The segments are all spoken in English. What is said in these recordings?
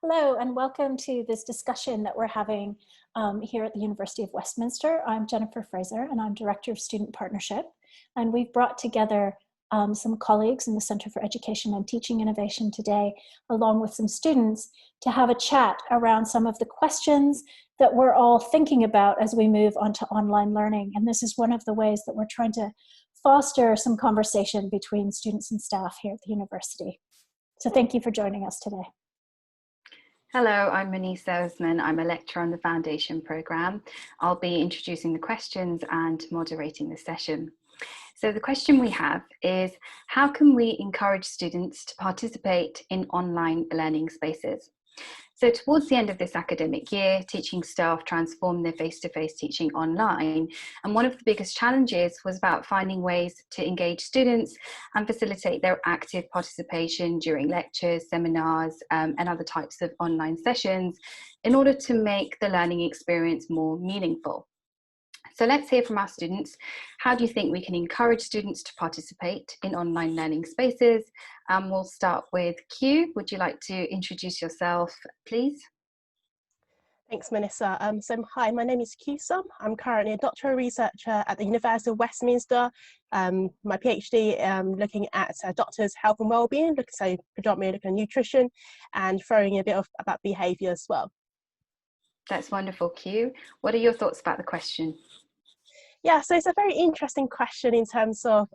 Hello, and welcome to this discussion that we're having here at the University of Westminster. I'm Jennifer Fraser, and I'm Director of Student Partnership. And we've brought together some colleagues in the Center for Education and Teaching Innovation today, along with some students, to have a chat around some of the questions that we're all thinking about as we move onto online learning. And this is one of the ways that we're trying to foster some conversation between students and staff here at the university. So thank you for joining us today. Hello, I'm Manisa Osman. I'm a lecturer on the Foundation Programme. I'll be introducing the questions and moderating the session. So the question we have is, how can we encourage students to participate in online learning spaces? So towards the end of this academic year, teaching staff transformed their face-to-face teaching online. And one of the biggest challenges was about finding ways to engage students and facilitate their active participation during lectures, seminars, and other types of online sessions in order to make the learning experience more meaningful. So let's hear from our students. How do you think we can encourage students to participate in online learning spaces? We'll start with Q. Would you like to introduce yourself, please? Thanks, Melissa. Hi, my name is Q-Sum. I'm currently a doctoral researcher at the University of Westminster. My PhD looking at doctors' health and well-being, so predominantly looking at nutrition and throwing a bit of about behaviour as well. That's wonderful, Q. What are your thoughts about the question? Yeah, so it's a very interesting question in terms of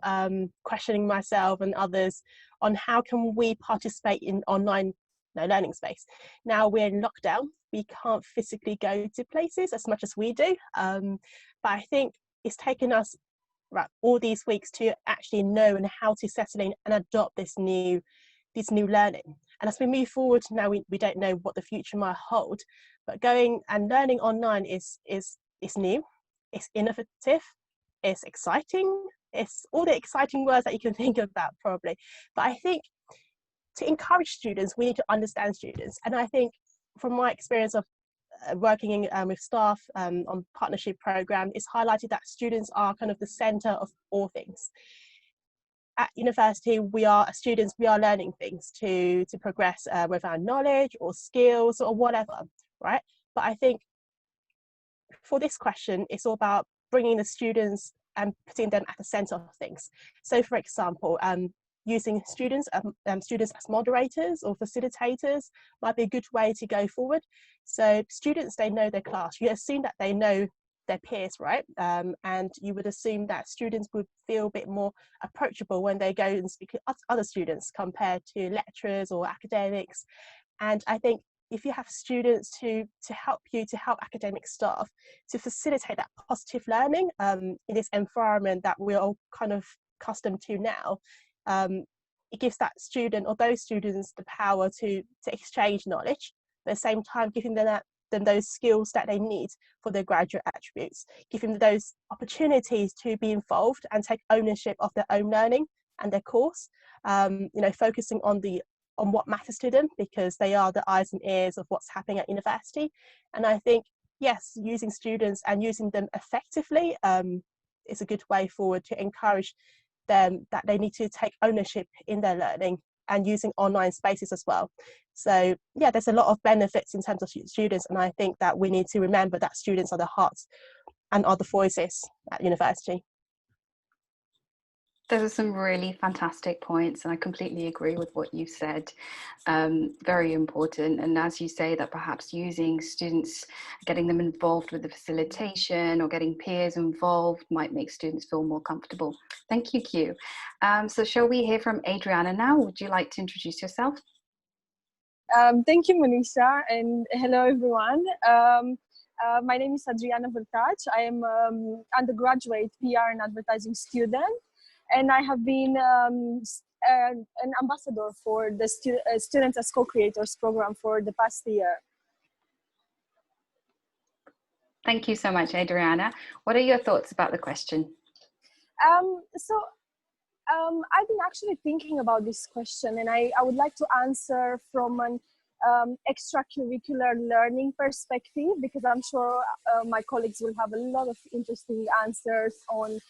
questioning myself and others on how can we participate in online learning space. Now we're in lockdown, we can't physically go to places as much as we do, but I think it's taken us all these weeks to actually know and how to settle in and adopt this new learning. And as we move forward now, we don't know what the future might hold, but going and learning online is new, it's innovative, it's exciting, it's all the exciting words that you can think about probably. But I think to encourage students, we need to understand students. And I think from my experience of working with staff on partnership program, it's highlighted that students are kind of the center of all things. At university, we are learning things to progress with our knowledge or skills or whatever, right? But I think for this question, it's all about bringing the students and putting them at the center of things. So for example, using students as moderators or facilitators might be a good way to go forward. So students, they know their class. You assume that they know their peers, right? And you would assume that students would feel a bit more approachable when they go and speak to other students compared to lecturers or academics. And I think if you have students to help academic staff to facilitate that positive learning in this environment that we're all kind of accustomed to now, it gives that student or those students the power to exchange knowledge, but at the same time giving them those skills that they need for their graduate attributes, giving them those opportunities to be involved and take ownership of their own learning and their course, focusing on what matters to them, because they are the eyes and ears of what's happening at university. And I think, yes, using students and using them effectively is a good way forward to encourage them that they need to take ownership in their learning and using online spaces as well. So yeah, there's a lot of benefits in terms of students, and I think that we need to remember that students are the hearts and are the voices at university. Those are some really fantastic points, and I completely agree with what you said. Very important. And as you say, that perhaps using students, getting them involved with the facilitation or getting peers involved might make students feel more comfortable. Thank you, Q. So shall we hear from Adriana now? Would you like to introduce yourself? Thank you, Manisha, and hello, everyone. My name is Adriana Voltage. I am undergraduate PR and advertising student, and I have been an ambassador for the Students as Co-Creators program for the past year. Thank you so much, Adriana. What are your thoughts about the question? I've been actually thinking about this question, and I would like to answer from an extracurricular learning perspective, because I'm sure my colleagues will have a lot of interesting answers on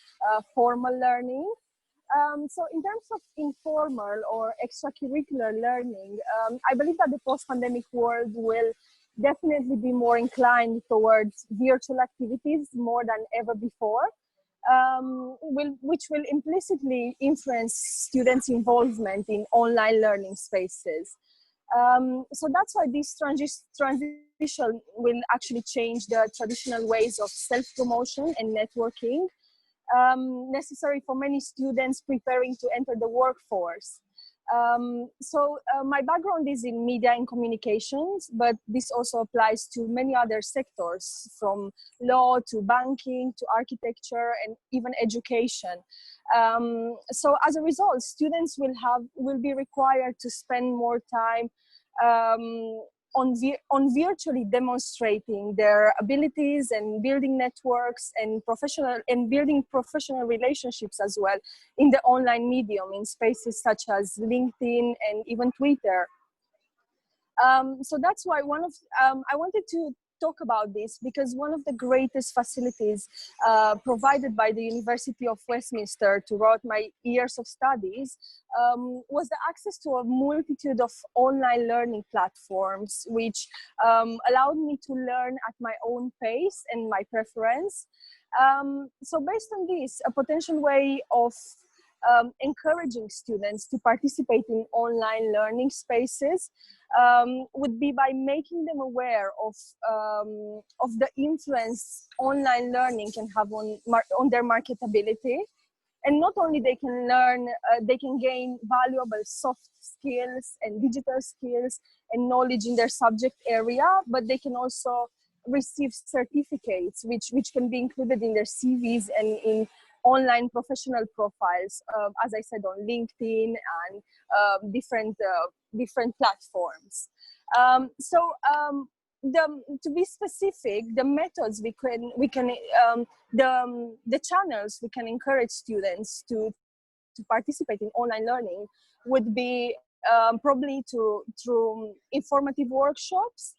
formal learning. So in terms of informal or extracurricular learning, I believe that the post-pandemic world will definitely be more inclined towards virtual activities more than ever before, which will implicitly influence students' involvement in online learning spaces. So that's why this transition will actually change the traditional ways of self-promotion and networking necessary for many students preparing to enter the workforce. My background is in media and communications, but this also applies to many other sectors, from law to banking to architecture and even education. So as a result, students will be required to spend more time on virtually demonstrating their abilities and building networks and building professional relationships as well in the online medium, in spaces such as LinkedIn and even Twitter. So that's why I wanted to talk about this, because one of the greatest facilities provided by the University of Westminster throughout my years of studies was the access to a multitude of online learning platforms, which allowed me to learn at my own pace and my preference. So based on this, a potential way of encouraging students to participate in online learning spaces would be by making them aware of the influence online learning can have on their marketability. And not only they can learn, they can gain valuable soft skills and digital skills and knowledge in their subject area, but they can also receive certificates, which can be included in their CVs and in online professional profiles, as I said, on LinkedIn and different platforms. To be specific, the methods the channels we can encourage students to participate in online learning would be probably through informative workshops.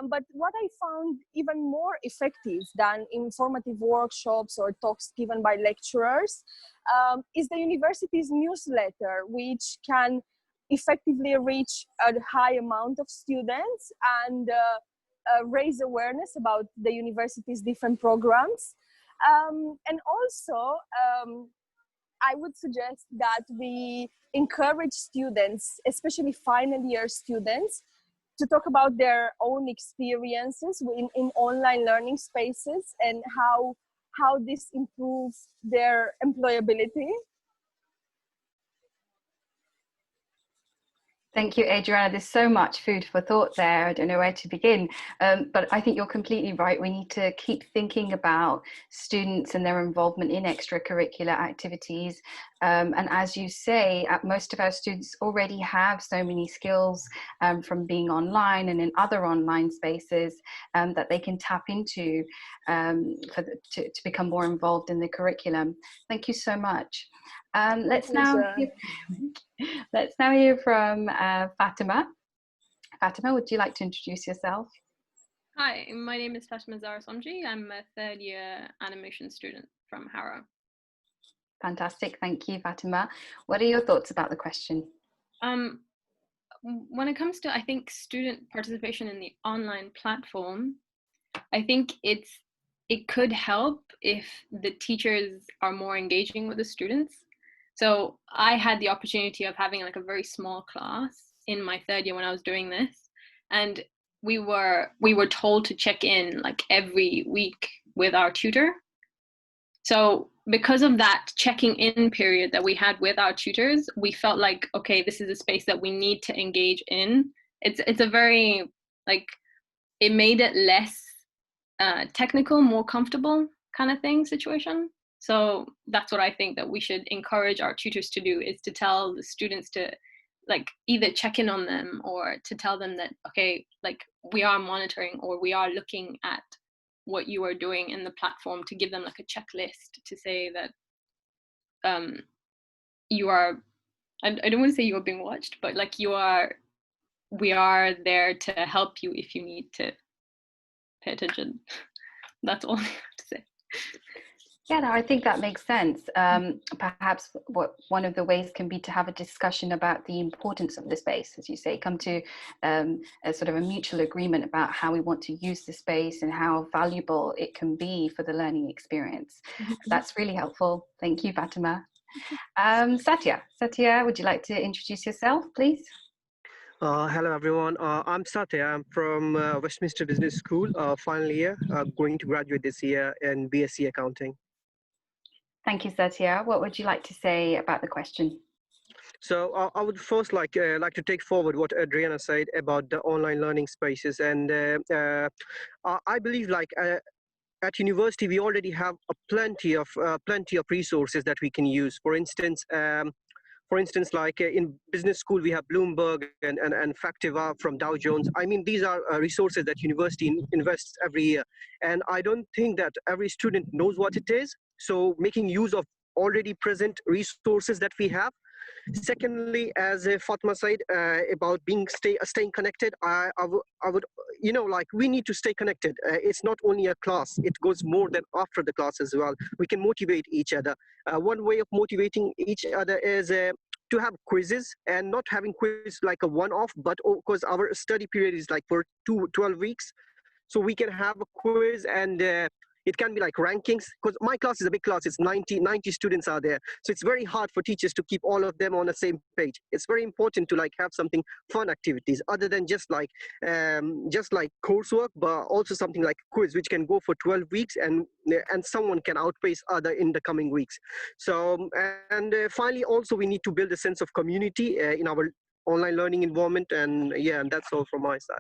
But what I found even more effective than informative workshops or talks given by lecturers is the university's newsletter, which can effectively reach a high amount of students and raise awareness about the university's different programs. And also, I would suggest that we encourage students, especially final year students, to talk about their own experiences in online learning spaces and how this improves their employability. Thank you, Adriana. There's so much food for thought there. I don't know where to begin, but I think you're completely right. We need to keep thinking about students and their involvement in extracurricular activities. And as you say, most of our students already have so many skills from being online and in other online spaces that they can tap into to become more involved in the curriculum. Thank you so much. Let's now hear from Fatima. Fatima, would you like to introduce yourself? Hi, my name is Fatima Zahra Somji. I'm a third year animation student from Harrow. Fantastic, thank you, Fatima. What are your thoughts about the question? When it comes to, I think, student participation in the online platform, I think it could help if the teachers are more engaging with the students. So I had the opportunity of having like a very small class in my third year when I was doing this, and we were told to check in like every week with our tutor. So because of that checking in period that we had with our tutors, we felt like, okay, this is a space that we need to engage in. It's a very, like, it made it less technical, more comfortable kind of thing situation. So that's what I think that we should encourage our tutors to do, is to tell the students to like either check in on them or to tell them that, okay, like we are monitoring or we are looking at what you are doing in the platform, to give them like a checklist to say that you are, I don't want to say you are being watched, but like we are there to help you if you need to pay attention. That's all I have to say. Yeah, no, I think that makes sense. Perhaps one of the ways can be to have a discussion about the importance of the space, as you say, come to a sort of a mutual agreement about how we want to use the space and how valuable it can be for the learning experience. That's really helpful. Thank you, Fatima. Satya, would you like to introduce yourself, please? Hello everyone. I'm Satya. I'm from Westminster Business School, final year, going to graduate this year in BSc Accounting. Thank you, Satya. What would you like to say about the question? So I would first like to take forward what Adriana said about the online learning spaces, and I believe at university we already have a plenty of resources that we can use. For instance, in business school, we have Bloomberg and Factiva from Dow Jones. I mean, these are resources that university invests every year. And I don't think that every student knows what it is. So making use of already present resources that we have. Secondly, as Fatma said about staying connected, I would, we need to stay connected. It's not only a class; it goes more than after the class as well. We can motivate each other. One way of motivating each other is to have quizzes, and not having quiz like a one-off, but because our study period is like for 12 weeks, so we can have a quiz, and it can be like rankings, because my class is a big class. It's 90 students are there, so it's very hard for teachers to keep all of them on the same page. It's very important to have something fun activities other than just like coursework, but also something like quiz, which can go for 12 weeks, and someone can outpace other in the coming weeks. So and finally, also we need to build a sense of community in our online learning environment, and yeah, and that's all from my side.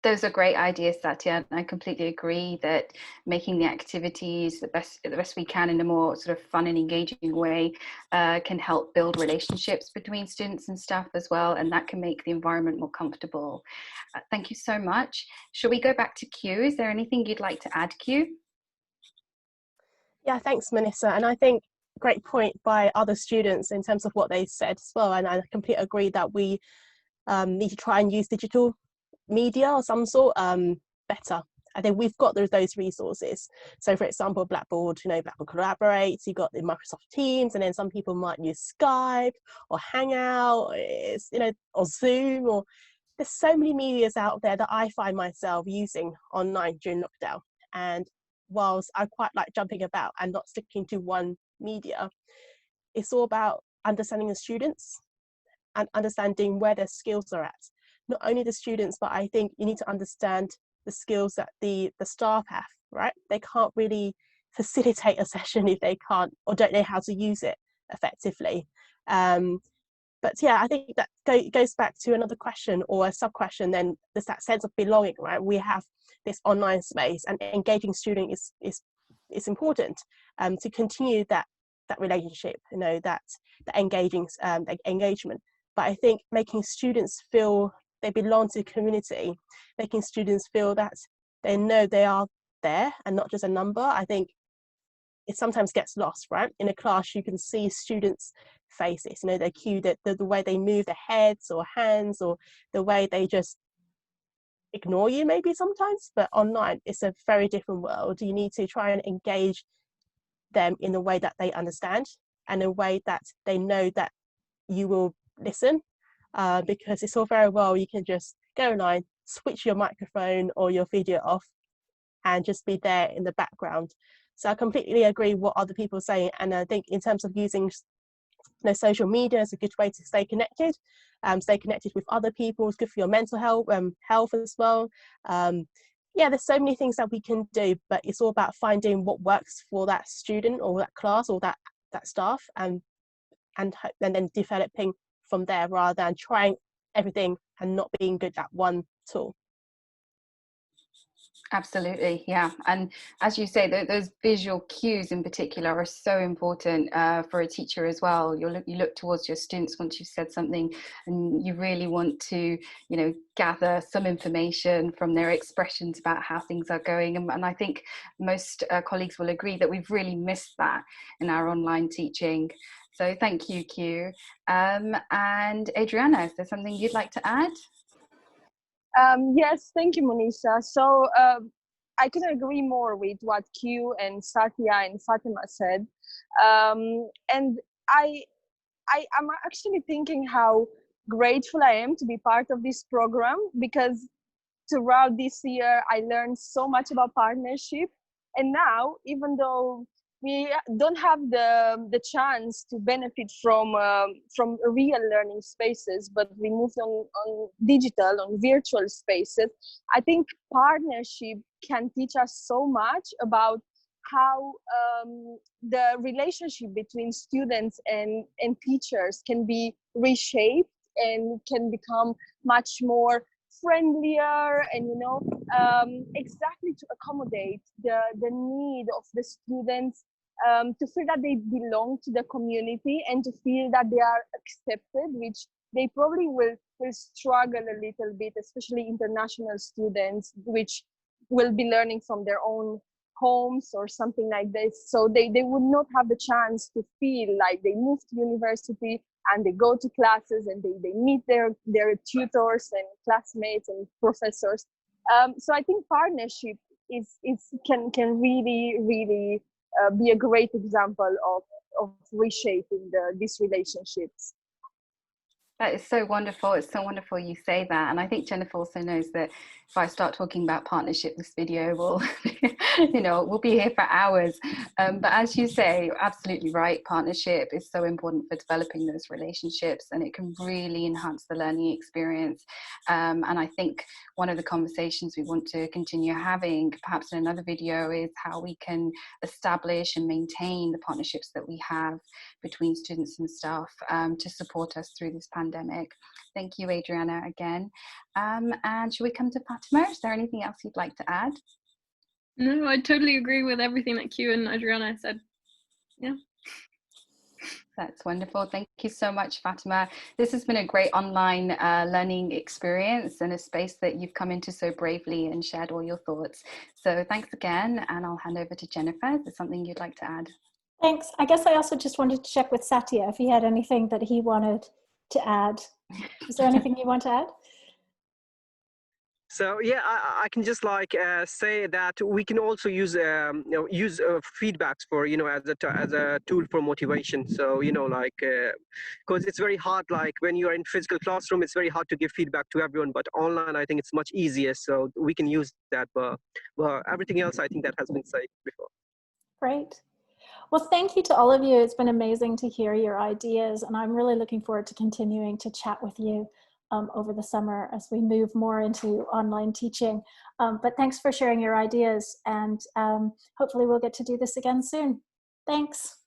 Those are great ideas, Satya. I completely agree that making the activities the best we can in a more sort of fun and engaging way can help build relationships between students and staff as well, and that can make the environment more comfortable. Thank you so much. Shall we go back to Q? Is there anything you'd like to add, Q? Yeah, thanks, Melissa. And I think great point by other students in terms of what they said as well. And I completely agree that we need to try and use digital media of some sort better. I think we've got those resources. So for example, Blackboard, Blackboard Collaborates, you've got the Microsoft Teams, and then some people might use Skype or Hangout, or Zoom, or there's so many medias out there that I find myself using online during lockdown. And whilst I quite like jumping about and not sticking to one media, it's all about understanding the students and understanding where their skills are at. Not only the students, but I think you need to understand the skills that the staff have, right? They can't really facilitate a session if they can't or don't know how to use it effectively. But yeah, I think that goes back to another question or a sub-question. Then there's that sense of belonging, right? We have this online space, and engaging student is important to continue that relationship, that engagement. But I think making students feel they belong to the community, making students feel that they know they are there and not just a number, I think it sometimes gets lost, right? In a class, you can see students' faces, their cue, the way they move their heads or hands, or the way they just ignore you maybe sometimes. But online, it's a very different world. You need to try and engage them in a way that they understand and a way that they know that you will listen, because it's all very well you can just go online, switch your microphone or your video off and just be there in the background. So I completely agree what other people are saying, and I think in terms of using social media is a good way to stay connected with other people. It's good for your mental health as well. Yeah, there's so many things that we can do, but it's all about finding what works for that student or that class or that staff, and then developing from there rather than trying everything and not being good at one tool. Absolutely, yeah. And as you say, those visual cues in particular are so important for a teacher as well. You look towards your students once you've said something, and you really want to, gather some information from their expressions about how things are going. And I think most colleagues will agree that we've really missed that in our online teaching. So thank you, Q. And Adriana, is there something you'd like to add? Yes, thank you, Monisha. So I couldn't agree more with what Q and Satya and Fatima said. And I'm actually thinking how grateful I am to be part of this program, because throughout this year I learned so much about partnership. And now, even though we don't have the chance to benefit from real learning spaces, but we moved on digital, on virtual spaces, I think partnership can teach us so much about how the relationship between students and teachers can be reshaped and can become much more friendlier, and exactly to accommodate the need of the students, to feel that they belong to the community and to feel that they are accepted, which they probably will struggle a little bit, especially international students, which will be learning from their own homes or something like this. So they would not have the chance to feel like they move to university and they go to classes and they meet their tutors and classmates and professors. So I think partnership can really be a great example of reshaping these relationships. That is so wonderful. It's so wonderful you say that. And I think Jennifer also knows that if I start talking about partnership, this video will, we'll be here for hours. But as you say, you're absolutely right. Partnership is so important for developing those relationships, and it can really enhance the learning experience. And I think one of the conversations we want to continue having, perhaps in another video, is how we can establish and maintain the partnerships that we have between students and staff to support us through this pandemic. Thank you, Adriana, again. And should we come to Fatima? Is there anything else you'd like to add? No, I totally agree with everything that Q and Adriana said. Yeah. That's wonderful. Thank you so much, Fatima. This has been a great online learning experience and a space that you've come into so bravely and shared all your thoughts. So thanks again, and I'll hand over to Jennifer. Is there something you'd like to add? Thanks. I guess I also just wanted to check with Satya if he had anything that he wanted to add. Is there anything you want to add? So yeah, I can just say that we can also use feedbacks for as a tool for motivation. So because it's very hard, like when you are in physical classroom, it's very hard to give feedback to everyone. But online, I think it's much easier. So we can use that. But everything else, I think that has been said before. Great. Well, thank you to all of you. It's been amazing to hear your ideas, and I'm really looking forward to continuing to chat with you over the summer as we move more into online teaching. But thanks for sharing your ideas, and hopefully we'll get to do this again soon. Thanks.